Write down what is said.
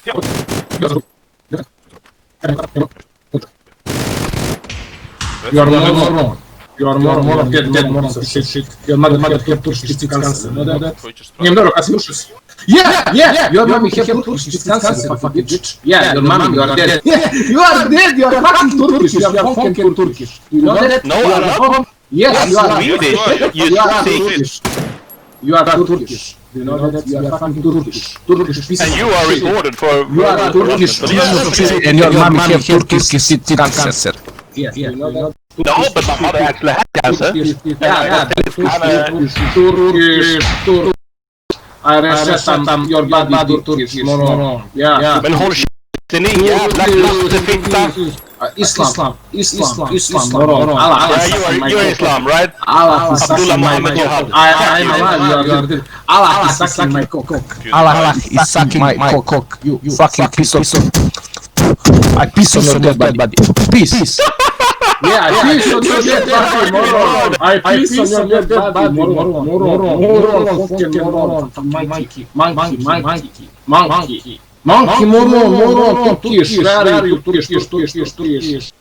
You are moron. You are moron. Dead moron. Shit. Your mother have Turkish cancer. You know that? Немного ослушайся. Yeah. Your mommy have Turkish cancer, you fucking bitch. Yeah, your mommy, you are dead. Yeah, you are dead. You are fucking Turkish. You are fucking Turkish. You know that? No, I'm not. Yes, you are Swedish. You Turkish. You are Turkish. You know that? You are fucking Turkish. Turkish piece. And you are recorded for. You are Turkish. And your mom have Turkish cancer. Yes, you know that? No, but my mother actually had cancer. Yeah, Turkish. I reset your body Turkish. Moron. Yeah. Men håll käften din jävla lattefitta. Islam. Moron. Yeah, you're Islam, right? Allah is Abdullah sucking my Muhammad cock. Jihad. Allah is sucking my cock. Allah is sucking my cock. You fucking piece of. I piss on your dead body. Peace. Yeah, I piss on your dead body, moron. I piss on your dead body, moron. Fucking moron. Monkey, moron. Turkish. Where are you? Turkish.